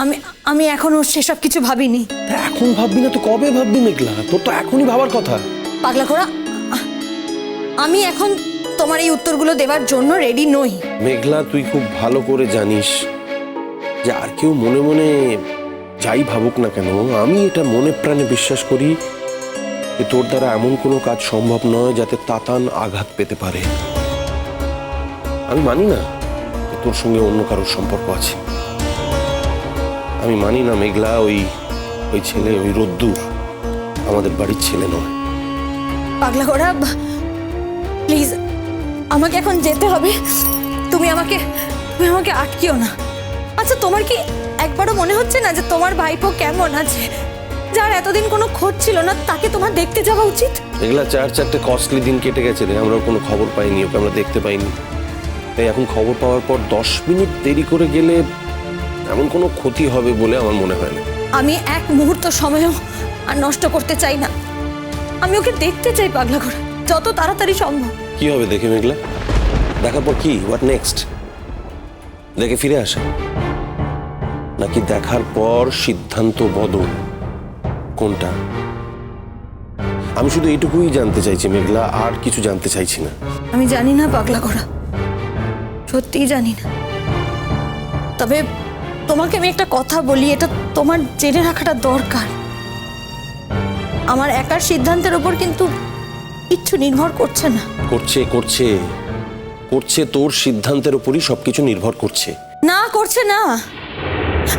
আমি আমি এখনো সেসব কিছু ভাবিনি। তা এখন ভাববি না তো কবে ভাববি মেঘলা? তোর তো এখনই ভাবার কথা। পাগলা ঘোড়া, আমি এখন তোমার এই উত্তরগুলো দেওয়ার জন্য রেডি নই। মেঘলা, তুই খুব ভালো করে জানিস যে আর কেউ মনে মনে যাই ভাবুক না কেন, আমি এটা মনে প্রাণে বিশ্বাস করি যে তোর দ্বারা এমন কোনো কাজ সম্ভব নয় যাতে তাতান আঘাত পেতে পারে। আমি মানি না যে তোর সঙ্গে অন্য কারোর সম্পর্ক আছে। আমি মানি না মেঘলা, ওই ছেলে, ওই রোদ্দুর আমাদের বাড়ির ছেলে নয়। পাগলা ঘোড়া, প্লিজ আমাকে এখন যেতে হবে। তুমি আমাকে আটকিও না। আচ্ছা, তোমার কি একবারও মনে হচ্ছে না যে তোমার ভাইপো কেমন আছে, যার এতদিন কোনো খোঁজ ছিল না, তাকে তোমার দেখতে যাওয়া উচিত? এগুলা 4-4টে কস্টলি দিন কেটে গেছে রে, আমরা কোনো খবর পাইনি, ওকে আমরা দেখতে পাইনি। তাই এখন খবর পাওয়ার পর 10 মিনিট দেরি করে গেলে এমন কোনো ক্ষতি হবে বলে আমার মনে হয় না। আমি এক মুহূর্ত সময়ও আর নষ্ট করতে চাই না। আমি ওকে দেখতে চাই পাগলা ঘোড়া, যত তাড়াতাড়ি সম্ভব। কি হবে দেখে মেঘলা? দেখার পর কি, হোয়াট নেক্সট? দেখে ফিরে আসা, নাকি দেখার পর সিদ্ধান্ত বদল? কোনটা? আমি শুধু এইটুকুই জানতে চাইছি মেঘলা, আর কিছু জানতে চাইছি না। আমি জানি না পাগলা ঘোড়া, সত্যিই জানি না। তবে তোমাকে আমি একটা কথা বলি, এটা তোমার জেনে রাখাটা দরকার। আমার একার সিদ্ধান্তের উপর কিন্তু কিচ্ছু নির্ভর করছে না। করছে করছে করছে, তোর সিদ্ধান্তের উপরই সবকিছু নির্ভর করছে। না, করছে না।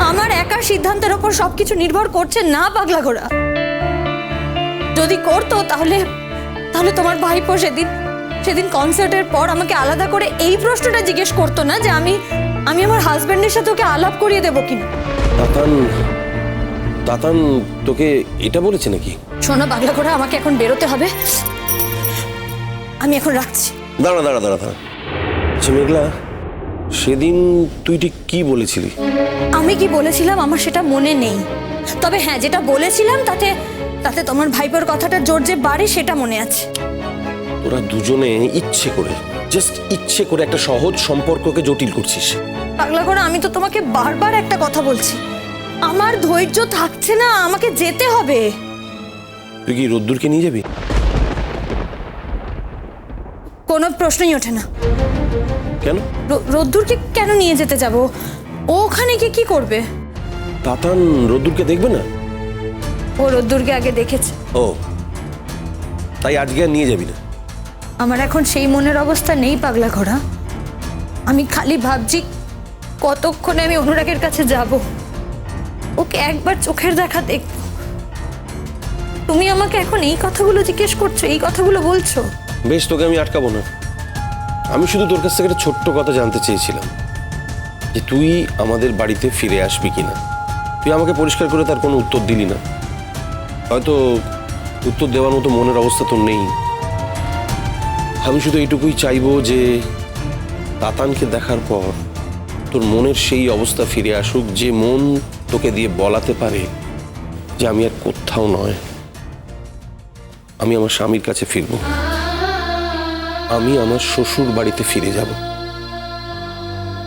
আমার একার সিদ্ধান্তের উপর সবকিছু নির্ভর করছে না পাগলা ঘোড়া। যদি করতো তাহলে তোমার ভাইপো সেদিন কনসার্টের পর আমাকে আলাদা করে এই প্রশ্নটা জিজ্ঞেস করতো না যে আমি আমার হাজবেন্ডের সাথে ওকে আলাপ করিয়ে দেবো কিনা। তাতান তোকে এটা বলেছে নাকি? শোনো পাগলা ঘোড়া, আমাকে এখন বেরোতে হবে। আমি এখন রাখছি। দাঁড়া। আচ্ছা মেঘলা, সেদিন তুই ঠিক কি বলেছিলি? আমি কি বলেছিলাম আমার সেটা মনে নেই, তবে হ্যাঁ, যেটা বলেছিলাম তাতে তোমার ভাইপোর কথাটা জোর যে বাড়ে সেটা মনে আছে। তোরা দুজনে ইচ্ছে করে একটা সহজ সম্পর্ককে জটিল করছিস। পাগলা ঘোড়া, আমি তো তোমাকে বারবার একটা কথা বলছি, আমার ধৈর্য থাকছে না, আমাকে যেতে হবে। তুই কি রোদ্দুরকে নিয়ে যাবি? কোনো প্রশ্নই ওঠে না। কেন? রোদ্দুরকে কেন নিয়ে যেতে যাব? ও ওখানে গিয়ে কি করবে? তাতান রোদ্দুরকে দেখবে না? ও রোদ্দুরকে আগে দেখেছে। ও, তাই আজকে আর নিয়ে যাবি না? আমার এখন সেই মনের অবস্থা নেই পাগলা ঘোড়া। আমি খালি ভাবছি কতক্ষণে আমি অনুরাগের কাছে যাব, ওকে একবার চোখের দেখা দেখব। তুমি আমাকে এখন এই কথাগুলো জিজ্ঞেস করছো, এই কথাগুলো বলছো? বেশ, তোকে আমি আটকাবো না। আমি শুধু তোর কাছ থেকে একটা ছোট্ট কথা জানতে চেয়েছিলাম যে তুই আমাদের বাড়িতে ফিরে আসবি কিনা। তুই আমাকে পরিষ্কার করে তার কোনো উত্তর দিলি না। হয়তো উত্তর দেওয়ার মতো মনের অবস্থা তোর নেই। আমি শুধু এইটুকুই চাইবো যে তাতানকে দেখার পর তোর মনের সেই অবস্থা ফিরে আসুক, যে মন তোকে দিয়ে বলাতে পারে যে আমি আর কোথাও নয়, আমি আমার স্বামীর কাছে ফিরব, আমি আমার শ্বশুর বাড়িতে ফিরে যাব,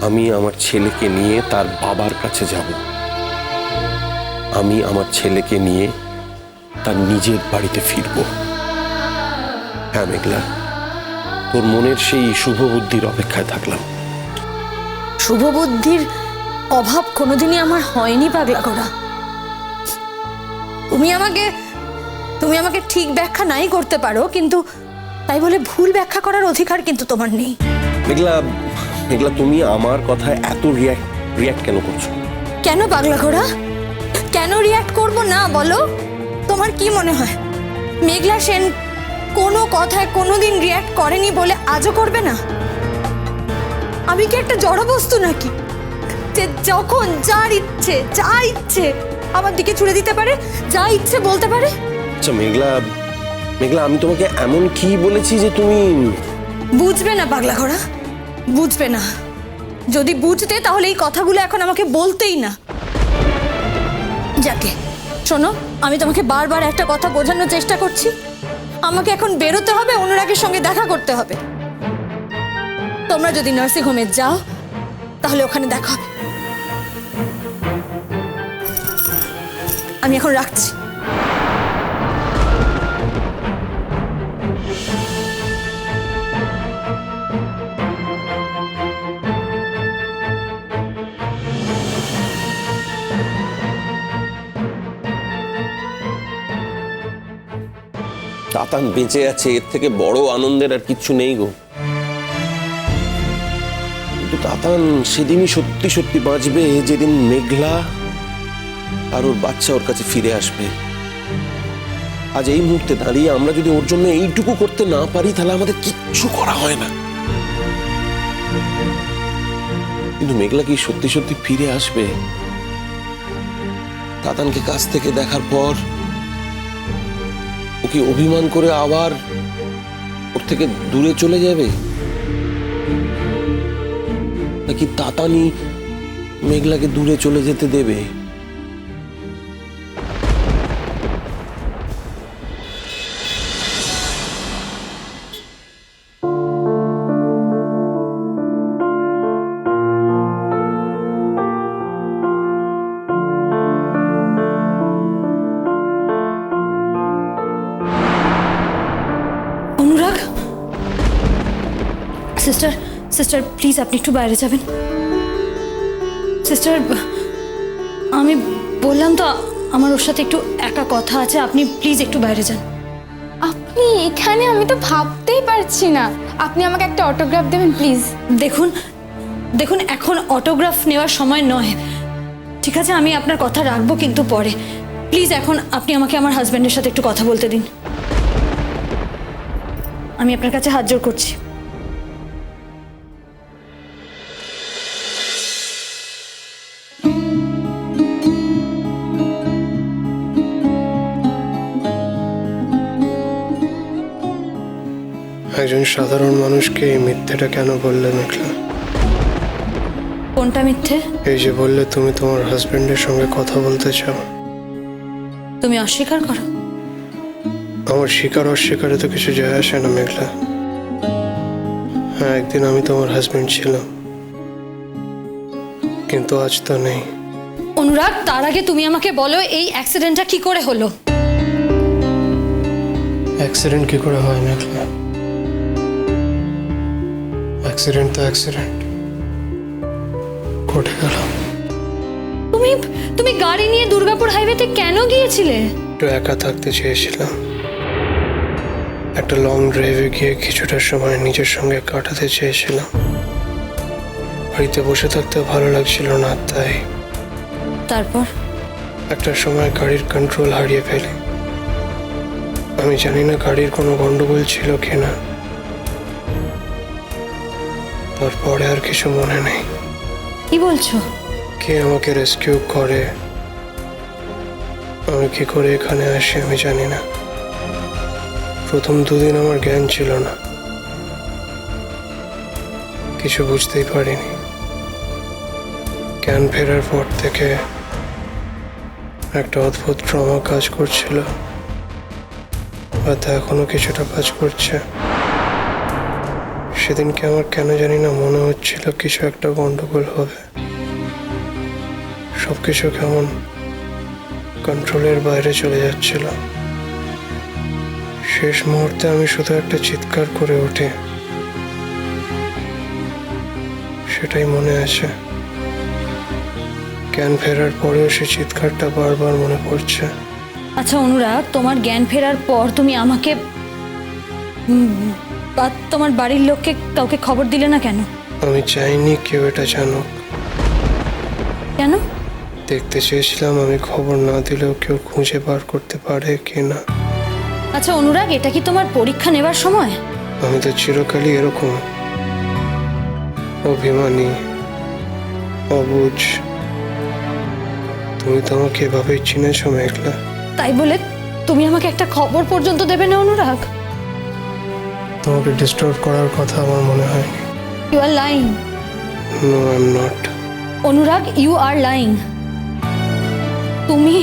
আমি আমার ছেলেকে নিয়ে তার বাবার কাছে যাব, আমি আমার ছেলেকে নিয়ে তার নিজের বাড়িতে ফিরব। হ্যাঁ মেঘলা, তোর মনের সেই শুভ বুদ্ধির অপেক্ষায় থাকলাম। শুভ বুদ্ধির অভাব কোনোদিনই আমার হয়নি পাগলা ঘোড়া। তুমি আমাকে ঠিক ব্যাখ্যা নাই করতে পারো, কিন্তু তাই বলে ভুল ব্যাখ্যা করার অধিকার কিন্তু তোমার নেই। মেঘলা, তুমি আমার কথায় এত রিয়াক্ট কেন করছো? কেন পাগলা ঘোড়া, কেন রিয়াক্ট করবো না বলো? তোমার কি মনে হয় মেঘলা সেন কোনো কথায় কোনোদিন রিয়াক্ট করেনি বলে আজও করবে না? আমি কি একটা জড়বস্তু নাকি যে যখন যার যা ইচ্ছে আমার দিকে ছুড়ে দিতে পারে, যা ইচ্ছে বলতে পারে? আচ্ছা মেঘলা, আমি তোমাকে এমন কি বলেছি যে তুমি বুঝবে না পাগলা ঘোড়া, বুঝবে না। যদি বুঝতে তাহলে এই কথাগুলো এখন আমাকে বলতেই না। যাকে শোনো, আমি তোমাকে বারবার একটা কথা বোঝানোর চেষ্টা করছি। আমাকে এখন বেরোতে হবে, অনুরাগের সঙ্গে দেখা করতে হবে। তোমরা যদি নার্সিং হোমে যাও তাহলে ওখানে দেখা হবে। আমি এখন রাখছি। তাতান বেঁচে আছে, এর থেকে বড় আনন্দের আর কিচ্ছু নেই গো। কিন্তু তাতান সেদিনই সত্যি সত্যি বাঁচবে যেদিন মেঘলা আর ওর বাচ্চা ওর কাছে ফিরে আসবে। আজ এই মুহূর্তে দাঁড়িয়ে আমরা যদি ওর জন্য এইটুকু করতে না পারি তাহলে আমাদের কিচ্ছু করা হয় না। কিন্তু মেঘলা কি সত্যি সত্যি ফিরে আসবে? তাতানকে কাছ থেকে দেখার পর ও কি অভিমান করে আবার ওর থেকে দূরে চলে যাবে, নাকি তাতানি মেঘলাকে দূরে চলে যেতে দেবে? অনুরাগ, সিস্টার সিস্টার প্লিজ আপনি একটু বাইরে যাবেন। সিস্টার, আমি বললাম তো আমার ওর সাথে একটু একা কথা আছে, আপনি প্লিজ একটু বাইরে যান। আপনি এখানে? আমি তো ভাবতেই পারছি না। আপনি আমাকে একটা অটোগ্রাফ দেবেন প্লিজ? দেখুন দেখুন, এখন অটোগ্রাফ নেওয়ার সময় নয়, ঠিক আছে? আমি আপনার কথা রাখবো কিন্তু পরে। প্লিজ এখন আপনি আমাকে আমার হাজব্যান্ডের সাথে একটু কথা বলতে দিন। আমি আপনার কাছে হাত জোড় করছি। একজন সাধারণ মানুষকে এই মিথ্যেটা কেন বললে মেঘলা? কোনটা মিথ্যে? এই যে বললে তুমি তোমার হাজবেন্ডের সঙ্গে কথা বলতে চাও। তুমি অস্বীকার করো? আমার স্বীকার অস্বীকারে তো কিছু যায় আসে না মেঘলা। হ্যাঁ, একদিন আমি তোমার হাজবেন্ড ছিলাম, কিন্তু আজ তো নেই। অনুরাগ, তার আগে তুমি আমাকে বলো এই অ্যাক্সিডেন্টটা কি করে হলো? অ্যাক্সিডেন্ট কি করে হয় মেঘলা? অ্যাক্সিডেন্ট তো অ্যাক্সিডেন্ট, ঘটে গেল। তুমি তুমি গাড়ি নিয়ে দুর্গাপুর হাইওয়েতে কেন গিয়েছিলে? একটু একা থাকতে চেয়েছিলাম। একটা লং ড্রাইভে গিয়ে কিছুটা সময় নিজের সঙ্গে কাটাতে চেয়েছিলাম। বাড়িতে বসে থাকতে ভালো লাগছিল না, তাই তারপর? একটা সময় গাড়ির কন্ট্রোল হারিয়ে ফেলি। আমি জানি না গাড়ির কোনো গন্ডগোল ছিল কিনা। তারপরে আর কিছু মনে নেই। কি বলছো? কে আমাকে রেস্কিউ করে, আমি কি করে এখানে আসি আমি জানি না। প্রথম দুদিন আমার জ্ঞান ছিল না, কিছু বুঝতেই পারিনি। জ্ঞান ফেরার পর থেকে একটা অদ্ভুত ট্রমা কাজ করছিল, হয়তো এখনো কিছুটা কাজ করছে। সেদিনকে আমার কেন জানি না মনে হচ্ছিল কিছু একটা গন্ডগোল হবে। সবকিছু কেমন কন্ট্রোলের বাইরে চলে যাচ্ছিল। শেষ মুহূর্তে আমি শুধু একটা চিৎকার করে উঠি, সেটাই মনে আছে। জ্ঞান ফেরার পরেও সে চিৎকারটা বারবার মনে পড়ছে। আচ্ছা অনুরাগ, তোমার জ্ঞান ফেরার পর তুমি আমাকে বা তোমার বাড়ির লোককে কাউকে খবর দিলে না কেন? আমি চাইনি কেউ এটা জানুক। কেন? দেখতে চেয়েছিলাম আমি খবর না দিলেও কেউ খুঁজে বার করতে পারে কিনা। আচ্ছা অনুরাগ, এটা কি তোমার পরীক্ষা নেবার সময়? আমি তো চিরকালই এরকম, অভিমানী, অবুঝ। তুমি তো আমাকে এভাবেই চিনেছ মেঘলা। তাই বলে তুমি আমাকে একটা খবর পর্যন্ত দেবে না অনুরাগ? তোমাকে ডিস্টার্ব করার কথা আমার মনে হয়নি। You are lying. No, I am not. Anurag, you are lying. তুমি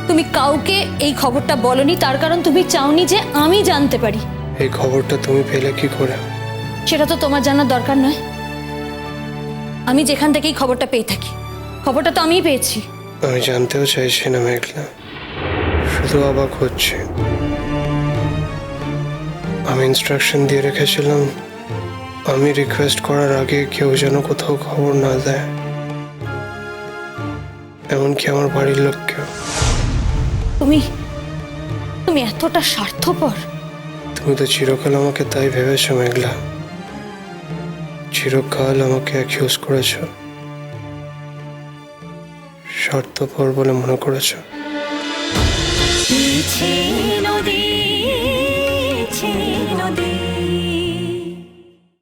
তুমি কাউকে এই খবরটা বলনি, তার কারণ তুমি চাওনি যে আমি জানতে পারি। এই খবরটা তুমি পেলে কি করে? সেটা তো তোমার জানার দরকার নয়। আমি যেখান থেকেই খবরটা পেয়ে থাকি, খবরটা তো আমিই পেয়েছি। আমি জানতেও চাইছি না মেঘলা। শুধু অবাক হচ্ছে। আমি ইনস্ট্রাকশন দিয়ে রেখেছিলাম আমি রিকোয়েস্ট করার আগে কেউ যেন কোথাও খবর না দেয়, এমনকি আমার বাড়ির লোককেও। তুমি তুমি এতটা স্বার্থপর? তুমি তো চিরকাল আমাকে তাই ভেবেছো মেঘলা, চিরকাল আমাকে অ্যাকিউজ করেছো, স্বার্থপর বলে মনে করেছো। পিছে